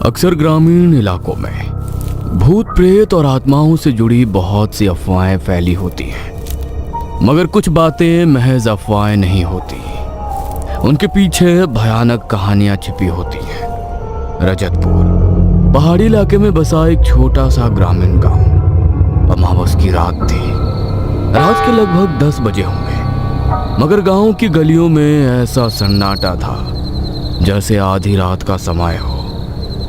अक्सर ग्रामीण इलाकों में भूत प्रेत और आत्माओं से जुड़ी बहुत सी अफवाहें फैली होती हैं, मगर कुछ बातें महज अफवाहें नहीं होती, उनके पीछे भयानक कहानियां छिपी होती हैं। रजतपुर पहाड़ी इलाके में बसा एक छोटा सा ग्रामीण गांव। अमावस की रात थी। रात के लगभग 10 बजे होंगे, मगर गांव की गलियों में ऐसा सन्नाटा था जैसे आधी रात का समय हो।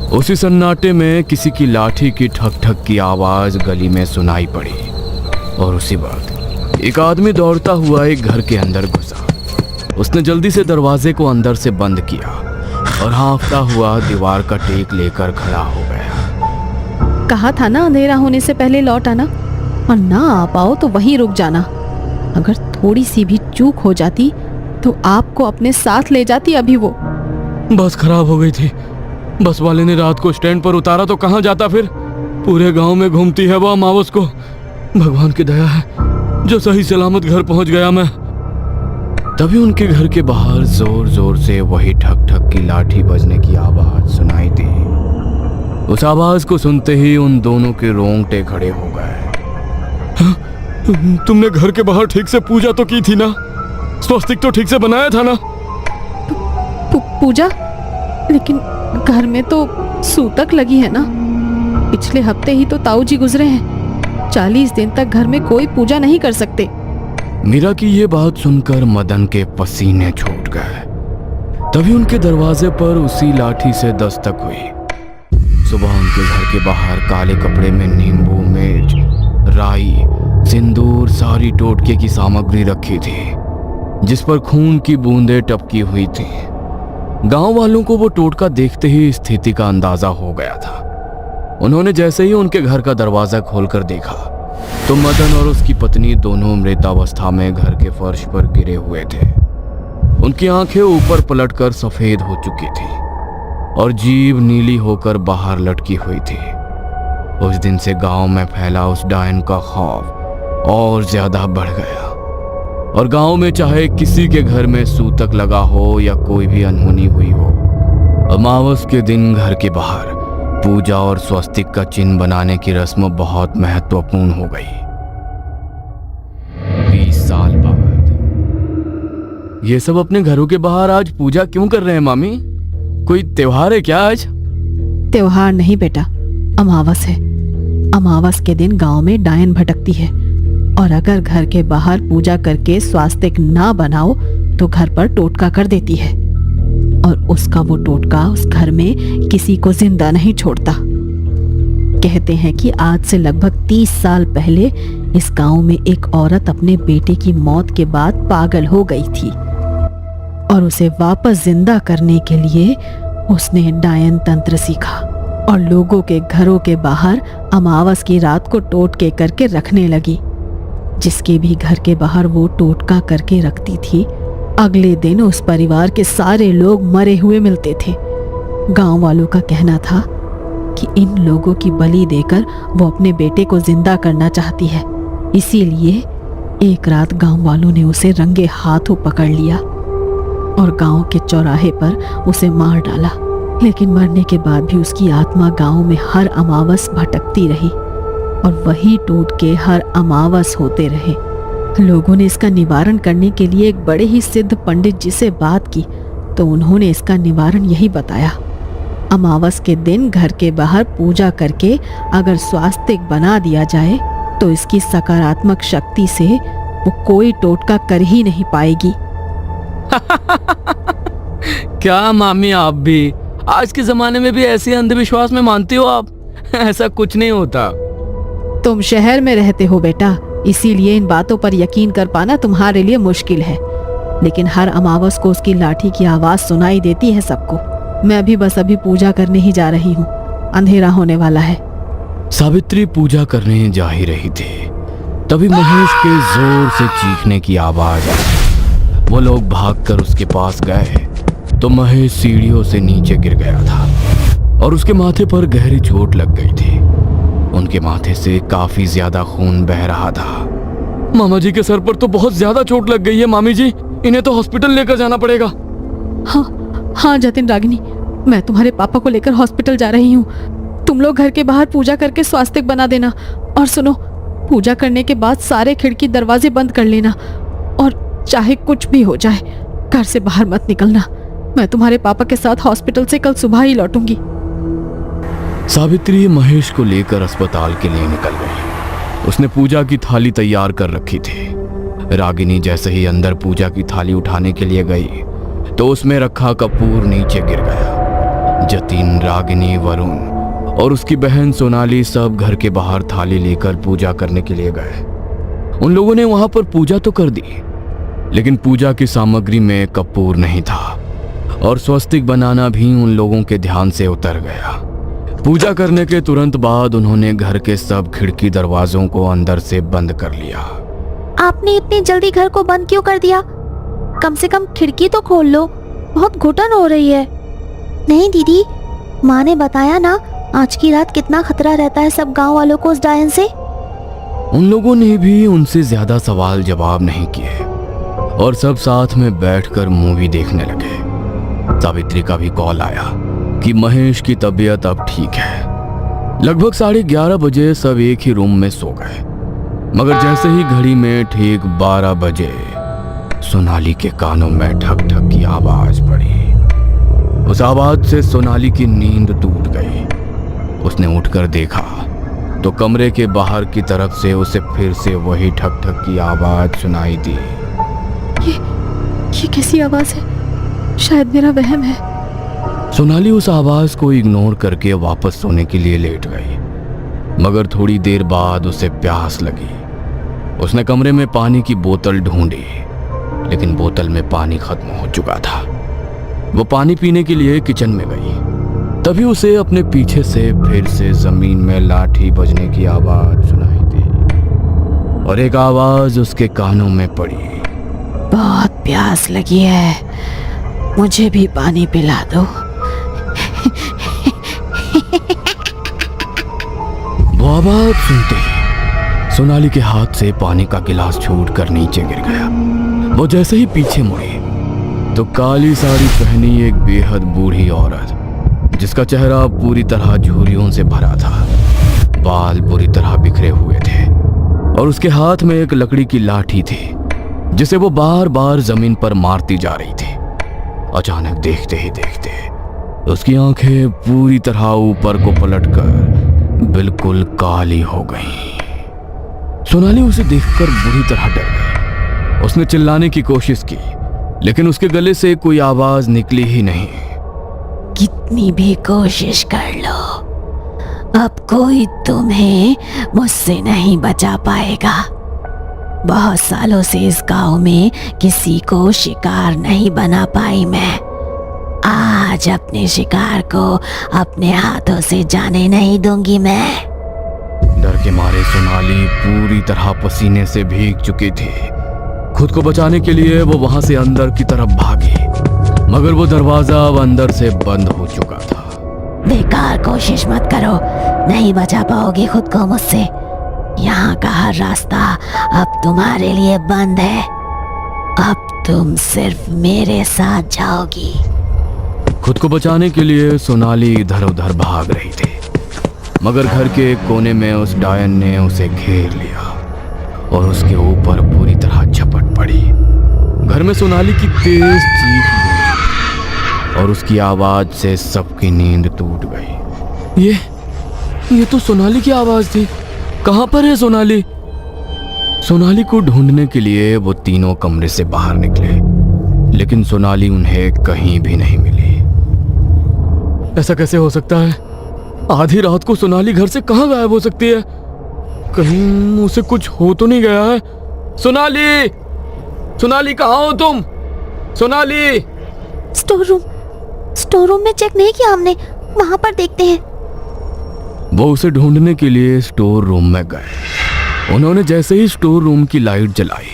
उसी सन्नाटे में किसी की लाठी की ठक ठक की आवाज गली में सुनाई पड़ी और उसी वक्त एक आदमी दौड़ता हुआ एक घर के अंदर घुसा। उसने जल्दी से दरवाजे को अंदर से बंद किया और हाँफता हुआ दीवार का टेक लेकर खड़ा हो गया। कहा था ना अंधेरा होने से पहले लौट आना, और ना आ पाओ तो वहीं रुक जाना। अगर थोड़ी सी भी चूक हो जाती तो आपको अपने साथ ले जाती अभी वो। बस खराब हो गई थी। बस वाले ने रात को स्टैंड पर उतारा तो कहाँ जाता फिर। पूरे गांव में घूमती है वो अमावस को। भगवान की दया है जो सही सलामत घर पहुंच गया मैं। तभी उनके घर के बाहर जोर जोर से वही ठक ठक की लाठी बजने की आवाज सुनाई दी। उस आवाज को सुनते ही उन दोनों के रोंगटे खड़े हो गए। तुमने घर के बाहर ठीक से पूजा तो की थी ना? स्वस्तिक तो ठीक से बनाया था ना? पूजा? लेकिन घर में तो सूतक लगी है ना। पिछले हफ्ते ही तो ताऊ जी गुजरे हैं। 40 दिन तक घर में कोई पूजा नहीं कर सकते। मीरा की ये बात सुनकर मदन के पसीने छूट गए। तभी उनके दरवाजे पर उसी लाठी से दस्तक हुई। सुबह उनके घर के बाहर काले कपड़े में नींबू, मिर्च, राई, सिंदूर, सारी टोटके की सामग्री रखी थी जिस पर खून की बूंदें टपकी हुई थी। गांव वालों को वो टोटका देखते ही स्थिति का अंदाजा हो गया था। उन्होंने जैसे ही उनके घर का दरवाजा खोलकर देखा तो मदन और उसकी पत्नी दोनों मृतावस्था में घर के फर्श पर गिरे हुए थे। उनकी आंखें ऊपर पलटकर सफेद हो चुकी थी और जीभ नीली होकर बाहर लटकी हुई थी। उस दिन से गांव में फैला उस डायन का खौफ और ज्यादा बढ़ गया और गांव में चाहे किसी के घर में सूतक लगा हो या कोई भी अनहोनी हुई हो, अमावस के दिन घर के बाहर पूजा और स्वस्तिक का चिन्ह बनाने की रस्म बहुत महत्वपूर्ण हो गई। 20 साल बाद ये सब अपने घरों के बाहर आज पूजा क्यों कर रहे हैं मामी? कोई त्योहार है क्या आज? त्योहार नहीं बेटा, अमावस है। अमावस के दिन गांव में डायन भटकती है और अगर घर के बाहर पूजा करके स्वास्तिक ना बनाओ तो घर पर टोटका कर देती है और उसका वो टोटका उस घर में किसी को जिंदा नहीं छोड़ता। कहते हैं कि आज से लगभग 30 साल पहले इस गांव में एक औरत अपने बेटे की मौत के बाद पागल हो गई थी और उसे वापस जिंदा करने के लिए उसने डायन तंत्र सीखा और लोगों के घरों के बाहर अमावस की रात को टोटके करके रखने लगी। जिसके भी घर के बाहर वो टोटका करके रखती थी, अगले दिन उस परिवार के सारे लोग मरे हुए मिलते थे। गांव वालों का कहना था कि इन लोगों की बलि देकर वो अपने बेटे को जिंदा करना चाहती है। इसीलिए एक रात गांव वालों ने उसे रंगे हाथों पकड़ लिया और गांव के चौराहे पर उसे मार डाला। लेकिन मरने के बाद भी उसकी आत्मा गांव में हर अमावस भटकती रही और वही टोटके हर अमावस होते रहे। लोगों ने इसका निवारण करने के लिए एक बड़े ही सिद्ध पंडित जी से बात की तो उन्होंने इसका निवारण यही बताया। अमावस के दिन घर के बाहर पूजा करके अगर स्वास्तिक बना दिया जाए तो इसकी सकारात्मक शक्ति से वो कोई टोटका कर ही नहीं पाएगी। क्या मामी, आप भी आज के जमाने में भी ऐसे अंधविश्वास में मानती हो आप? ऐसा कुछ नहीं होता। तुम शहर में रहते हो बेटा, इसीलिए इन बातों पर यकीन कर पाना तुम्हारे लिए मुश्किल है। लेकिन हर अमावस को उसकी लाठी की आवाज सुनाई देती है सबको। मैं भी बस अभी पूजा करने ही जा रही हूँ, अंधेरा होने वाला है। सावित्री पूजा करने जा ही रही थी, तभी महेश के जोर से चीखने की आवाज आई। वो लोग भागकर उसके पास गए तो महेश सीढ़ियों से नीचे गिर गया था और उसके माथे पर गहरी चोट लग गई थी। उनके माथे से काफी ज्यादा खून बह रहा था। मामा जी के सर पर तो बहुत ज्यादा चोट लग गई है मामी जी, इन्हें तो हॉस्पिटल लेकर जाना पड़ेगा। हाँ जतिन रागिनी, मैं तुम्हारे पापा को लेकर हॉस्पिटल जा रही हूँ। तुम लोग घर के बाहर पूजा करके स्वास्तिक बना देना। और सुनो, पूजा करने के बाद सारे खिड़की दरवाजे बंद कर लेना, और चाहे कुछ भी हो जाए घर से बाहर मत निकलना। मैं तुम्हारे पापा के साथ हॉस्पिटल से कल सुबह ही लौटूंगी। सावित्री महेश को लेकर अस्पताल के लिए निकल गई। उसने पूजा की थाली तैयार कर रखी थी। रागिनी जैसे ही अंदर पूजा की थाली उठाने के लिए गई तो उसमें रखा कपूर नीचे गिर गया। जतिन, रागिनी, वरुण और उसकी बहन सोनाली सब घर के बाहर थाली लेकर पूजा करने के लिए गए। उन लोगों ने वहां पर पूजा तो कर दी, लेकिन पूजा की सामग्री में कपूर नहीं था और स्वस्तिक बनाना भी उन लोगों के ध्यान से उतर गया। पूजा करने के तुरंत बाद उन्होंने घर के सब खिड़की दरवाजों को अंदर से बंद कर लिया। आपने इतनी जल्दी घर को बंद क्यों कर दिया? कम से कम खिड़की तो खोल लो, बहुत घुटन हो रही है। नहीं दीदी, माँ ने बताया ना आज की रात कितना खतरा रहता है सब गांव वालों को उस डायन से। उन लोगों ने भी उनसे ज्यादा सवाल जवाब नहीं किए और सब साथ में बैठकर मूवी देखने लगे। सावित्री का भी कॉल आया कि महेश की तबीयत अब ठीक है। लगभग 11:30 बजे सब एक ही रूम में सो गए, मगर जैसे ही घड़ी में ठीक 12 बजे सोनाली के कानों में ठक ठक की आवाज पड़ी। उस आवाज से सोनाली की नींद टूट गई। उसने उठकर देखा तो कमरे के बाहर की तरफ से उसे फिर से वही ठक ठक की आवाज सुनाई दी। ये कैसी आवाज है? शायद मेरा वहम है। सोनाली उस आवाज को इग्नोर करके वापस सोने के लिए लेट गई, मगर थोड़ी देर बाद उसे प्यास लगी। उसने कमरे में पानी की बोतल ढूंढी, लेकिन बोतल में पानी खत्म हो चुका था। वो पानी पीने के लिए किचन में गई, तभी उसे अपने पीछे से फिर से जमीन में लाठी बजने की आवाज सुनाई दी और एक आवाज उसके कानों में पड़ी। बहुत प्यास लगी है, मुझे भी पानी पिला दो। वो आवाज सुनते ही सोनाली के हाथ से पानी का गिलास छूटकर नीचे गिर गया। वो जैसे ही पीछे मुड़ी तो काली साड़ी पहनी एक बेहद बूढ़ी औरत, जिसका चेहरा पूरी तरह झुर्रियों से भरा था, बाल बुरी तरह बिखरे हुए थे और उसके हाथ में एक लकड़ी की लाठी थी जिसे वो बार बार जमीन पर मारती जा रही थी। अचानक देखते ही देखते उसकी आंखें पूरी तरह ऊपर को पलटकर बिल्कुल काली हो गईं। सोनाली उसे देखकर बुरी तरह डर गई। उसने चिल्लाने की कोशिश की, लेकिन उसके गले से कोई आवाज निकली ही नहीं। कितनी भी कोशिश कर लो, अब कोई तुम्हें मुझसे नहीं बचा पाएगा। बहुत सालों से इस गांव में किसी को शिकार नहीं बना पाई मैं। आज अपने शिकार को अपने हाथों से जाने नहीं दूंगी मैं। डर के मारे सोनाली पूरी तरह पसीने से भीग चुकी थी। खुद को बचाने के लिए वो वहां से अंदर की तरफ भागी, मगर वो दरवाजा अब अंदर से बंद हो चुका था। बेकार कोशिश मत करो, नहीं बचा पाओगे खुद को मुझसे। यहाँ का हर रास्ता अब तुम्हारे लिए बंद है। अब तुम सिर्फ मेरे साथ जाओगी। खुद को बचाने के लिए सोनाली इधर उधर भाग रही थी, मगर घर के एक कोने में उस डायन ने उसे घेर लिया और उसके ऊपर पूरी तरह झपट पड़ी। घर में सोनाली की तेज चीख गूंजी और उसकी आवाज से सबकी नींद टूट गई। ये तो सोनाली की आवाज थी। कहां पर है सोनाली? सोनाली को ढूंढने के लिए वो तीनों कमरे से बाहर निकले, लेकिन सोनाली उन्हें कहीं भी नहीं मिली। ऐसा कैसे हो सकता है? आधी रात को सोनाली घर से कहां गायब हो सकती है? कहीं उसे कुछ हो तो नहीं गया है? सोनाली, सोनाली कहाँ हो तुम? सोनाली! स्टोर रूम में चेक नहीं किया हमने, वहां पर देखते हैं। वो उसे ढूंढने के लिए स्टोर रूम में गए। उन्होंने जैसे ही स्टोर रूम की लाइट जलाई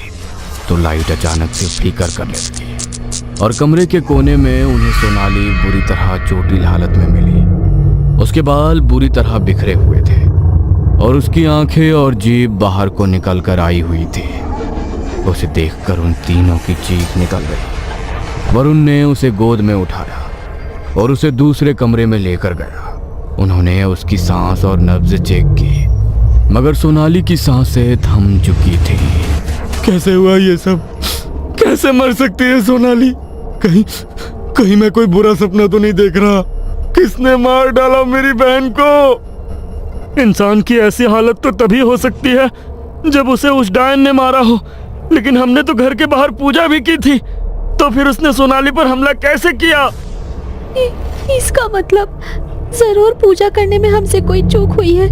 तो लाइट अचानक से फ्लिकर करने लगी और कमरे के कोने में उन्हें सोनाली बुरी तरह चोटिल हालत में मिली। उसके बाल बुरी तरह बिखरे हुए थे और उसकी आंखें और जीभ बाहर को निकल कर आई हुई थी। उसे देखकर उन तीनों की चीख निकल गई। वरुण ने उसे गोद में उठाया और उसे दूसरे कमरे में लेकर गया। उन्होंने उसकी सांस और नब्ज चेक की, मगर सोनाली की सांसें थम चुकी थी। कैसे हुआ ये सब? कैसे मर सकती है सोनाली? कहीं मैं कोई बुरा सपना तो नहीं देख रहा? किसने मार डाला मेरी बहन को? इंसान की ऐसी हालत तो तभी हो सकती है जब उसे उस डायन ने मारा हो, लेकिन हमने तो घर के बाहर पूजा भी की थी, तो फिर उसने सोनाली पर हमला कैसे किया? इसका मतलब जरूर पूजा करने में हमसे कोई चूक हुई है,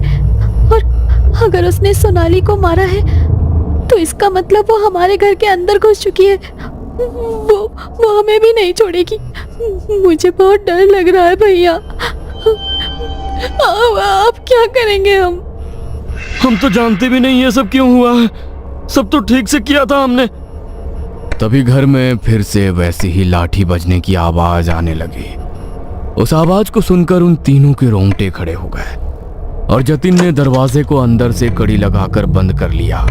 और अगर उसने सोनाली को मारा है तो इसका मतलब वो हमारे घर के अंदर घुस चुकी है। वो हमें भी नहीं छोड़ेगी। मुझे बहुत डर लग रहा है भैया। अब क्या करेंगे हम? हम तो जानते भी नहीं ये सब क्यों हुआ है। सब तो ठीक से किया था हमने। तभी घर में फिर से वैसी ही लाठी बजने की आवाज आने लगी। उस आवाज को सुनकर उन तीनों के रोंगटे खड़े हो गए और जतिन ने दरवाजे को अंदर से कड़ी लगाकर बंद कर लिया।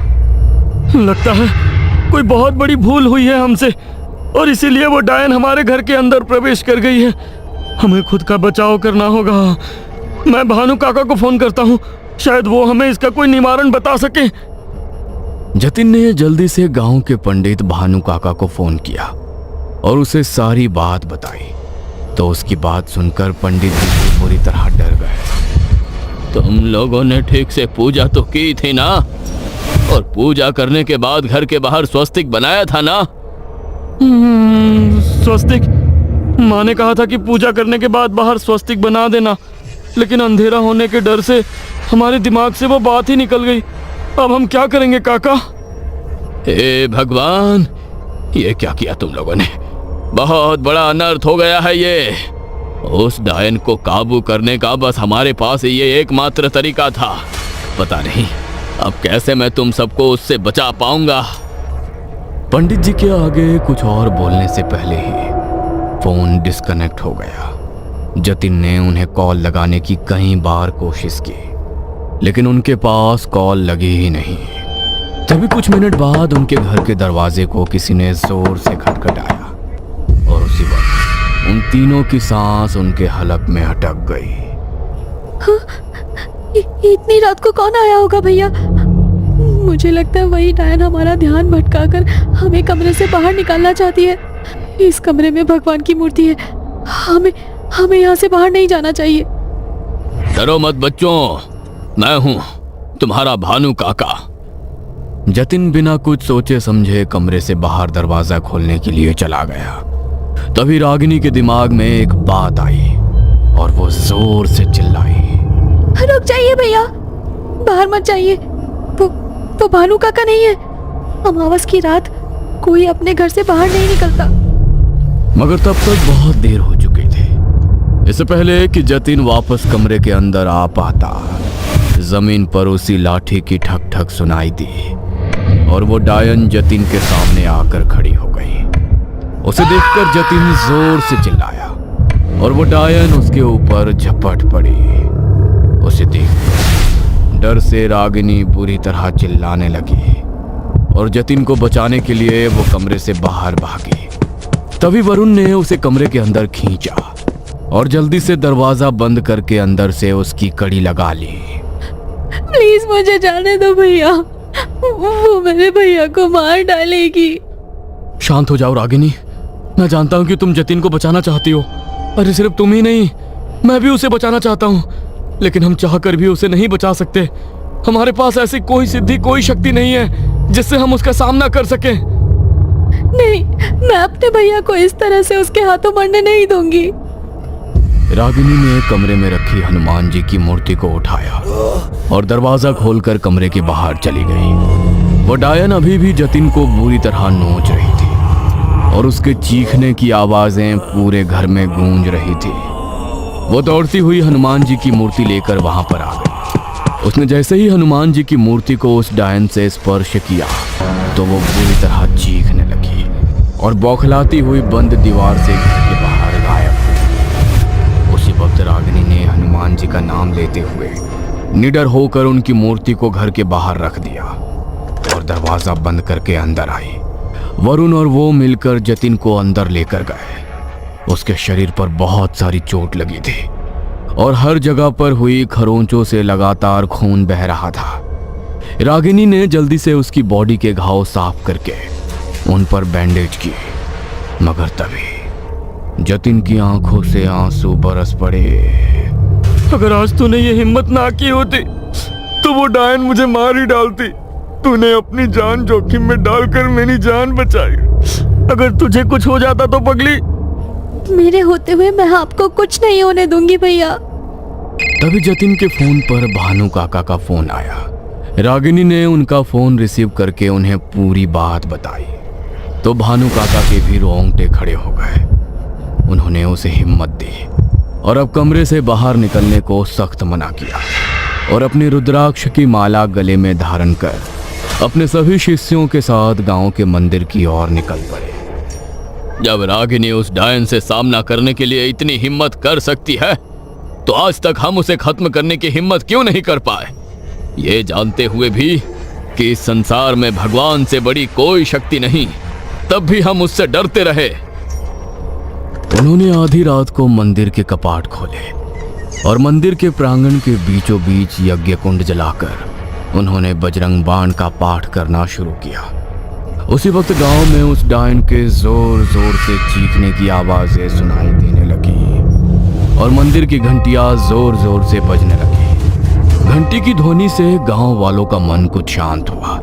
लगता है कोई बहुत बड़ी भूल हुई है हमसे, और इसीलिए वो डायन हमारे घर के अंदर प्रवेश कर गई है। हमें खुद का बचाव करना होगा। मैं भानु काका को फोन करता हूँ, शायद वो हमें इसका कोई निवारण बता सके। जतिन ने जल्दी से गांव के पंडित भानु काका को फोन किया और उसे सारी बात बताई। तो उसकी बात सुनकर पंडित जी पूरी तरह डर गए। तुम लोगों ने ठीक से पूजा तो की थी ना, और पूजा करने के बाद घर के बाहर स्वस्तिक बनाया था ना? स्वस्तिक? माँ ने कहा था कि पूजा करने के बाद बाहर स्वस्तिक बना देना, लेकिन अंधेरा होने के डर से हमारे दिमाग से वो बात ही निकल गई। अब हम क्या करेंगे काका? हे भगवान, ये क्या किया तुम लोगों ने? बहुत बड़ा अनर्थ हो गया है ये। उस डायन को काबू करने का बस हमारे पास ये एकमात्र तरीका था। पता नहीं अब कैसे मैं तुम सबको उससे बचा पाऊंगा। पंडित जी के आगे कुछ और बोलने से पहले ही फोन डिस्कनेक्ट हो गया। जतिन ने उन्हें कॉल लगाने की कई बार कोशिश की, लेकिन उनके पास कॉल लगी ही नहीं। तभी कुछ मिनट बाद उनके घर के दरवाजे को किसी ने जोर से खटखटाया और उसी वक्त उन तीनों की सांस उनके हलक में अटक गई। इतनी रात को कौन आया होगा भैया? मुझे लगता है वही डायन हमारा ध्यान भटकाकर हमें कमरे से बाहर निकालना चाहती है। इस कमरे में भगवान की मूर्ति है। हमें यहाँ से बाहर नहीं जाना चाहिए। डरो मत बच्चों, मैं हूँ तुम्हारा भानु काका। जतिन बिना कुछ सोचे समझे कमरे से बाहर दरवाजा खोलने के लिए चला गया। तभी रागिनी के दिमाग में एक बात आई और वो जोर से चिल्लाई, रुक जाइए भैया, बाहर मत जाइए। वो भानु काका नहीं है। अमावस की रात कोई अपने घर से बाहर नहीं निकलता। मगर तब तक बहुत देर हो चुकी थी। इससे पहले कि जतिन वापस कमरे के अंदर आ पाता, जमीन पर उसी लाठी की ठक ठक सुनाई दी और वो डायन जतिन के सामने आकर खड़ी हो गई। उसे देखकर जतिन जोर से चिल्लाया और वो डायन उसके ऊपर झपट पड़ी। उसे देखकर डर से रागिनी बुरी तरह चिल्लाने लगी और जतिन को बचाने के लिए वो कमरे से बाहर भागी। तभी वरुण ने उसे कमरे के अंदर खींचा और जल्दी से दरवाजा बंद करके अंदर से उसकी कड़ी लगा ली। प्लीज मुझे जाने दो भैया, वो मेरे भैया को मार डालेगी। शांत हो जाओ रागिनी, मैं जानता हूँ कि तुम जतिन को बचाना चाहती हो। अरे सिर्फ तुम ही नहीं, मैं भी उसे बचाना चाहता हूँ, लेकिन हम चाहकर भी उसे नहीं बचा सकते। हमारे पास ऐसी कोई सिद्धि, कोई शक्ति नहीं है जिससे हम उसका सामना कर सकें। नहीं, मैं अपने भैया को इस तरह से उसके हाथों मरने नहीं दूंगी। रागिनी ने कमरे में रखी हनुमान जी की मूर्ति को उठाया और दरवाजा खोलकर कमरे के बाहर चली गई। वो डायन अभी भी जतिन को बुरी तरह नोच रही थी और उसके चीखने की आवाजें पूरे घर में गूंज रही थी। वो दौड़ती हुई हनुमान जी की मूर्ति लेकर वहां पर आ गई। उसने जैसे ही हनुमान जी की मूर्ति को उस डायन से स्पर्श किया तो वो बुरी तरह चीखने लगी और बौखलाती हुई बंद दीवार से घर के बाहर गायब हुई। उसी वक्त रागिनी ने हनुमान जी का नाम लेते हुए निडर होकर उनकी मूर्ति को घर के बाहर रख दिया और दरवाजा बंद करके अंदर आई। वरुण और वो मिलकर जतिन को अंदर लेकर गए उसके शरीर पर बहुत सारी चोट लगी थी और हर जगह पर हुई खरोंचों से लगातार खून बह रहा था। रागिनी ने जल्दी से उसकी बॉडी के घाव साफ करके उन पर बैंडेज किए, मगर तभी जतिन की आंखों से आंसू बरस पड़े। अगर आज तूने ये हिम्मत ना की होती तो वो डायन मुझे मार ही डालती। तूने अपनी जान जोखिम में डालकर मेरी जान बचाई। अगर तुझे कुछ हो जाता तो पगली। मेरे होते हुए मैं आपको कुछ नहीं होने दूंगी भैया। तभी जतिन के फोन पर भानु काका का फोन आया। रागिनी ने उनका फोन रिसीव करके उन्हें पूरी बात बताई तो भानु काका के भी रोंगटे खड़े हो गए। उन्होंने उसे हिम्मत दी और अब कमरे से बाहर निकलने को सख्त मना किया और अपनी रुद्राक्ष की माला गले में धारण कर अपने सभी शिष्यों के साथ गांव के मंदिर की ओर निकल पड़े। जब रागिनी उस डायन से सामना करने के लिए इतनी हिम्मत कर सकती है तो आज तक हम उसे खत्म करने की हिम्मत क्यों नहीं कर पाए, ये जानते हुए भी कि इस संसार में भगवान से बड़ी कोई शक्ति नहीं, तब भी हम उससे डरते रहे। उन्होंने आधी रात को मंदिर के कपाट खोले और मंदिर के प्रांगण के बीचों बीच यज्ञ कुंड जलाकर उन्होंने बजरंग बाण का पाठ करना शुरू किया। उसी वक्त गांव में उस डायन के जोर जोर से चीखने की आवाजें सुनाई देने लगी और मंदिर की घंटियां जोर जोर से बजने लगी। घंटी की ध्वनि से गांव वालों का मन कुछ शांत हुआ।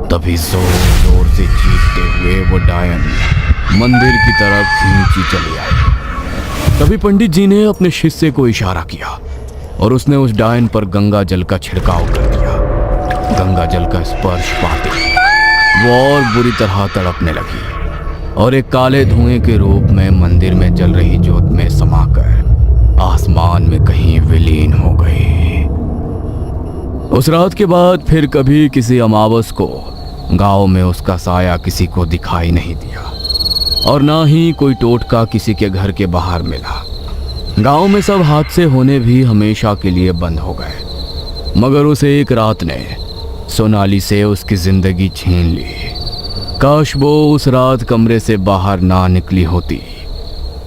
तभी जोर जोर से चीखते हुए वो डायन मंदिर की तरफ खींची चली आई। तभी पंडित जी ने अपने शिष्य को इशारा किया और उसने उस डायन पर गंगा जल का छिड़काव कर दिया। गंगा जल का स्पर्श पाते वो और बुरी तरह तड़पने लगी और एक काले धुएं के रूप में मंदिर में जल रही ज्योत में समाकर आसमान में कहीं विलीन हो गई। उस रात के बाद फिर कभी किसी अमावस को गांव में उसका साया किसी को दिखाई नहीं दिया और ना ही कोई टोटका किसी के घर के बाहर मिला। गांव में सब हादसे होने भी हमेशा के लिए बंद हो गए, मगर उस एक रात ने सोनाली से उसकी जिंदगी छीन ली। काश वो उस रात कमरे से बाहर ना निकली होती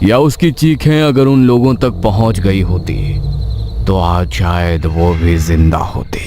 या उसकी चीखें अगर उन लोगों तक पहुंच गई होती तो आज शायद वो भी जिंदा होती।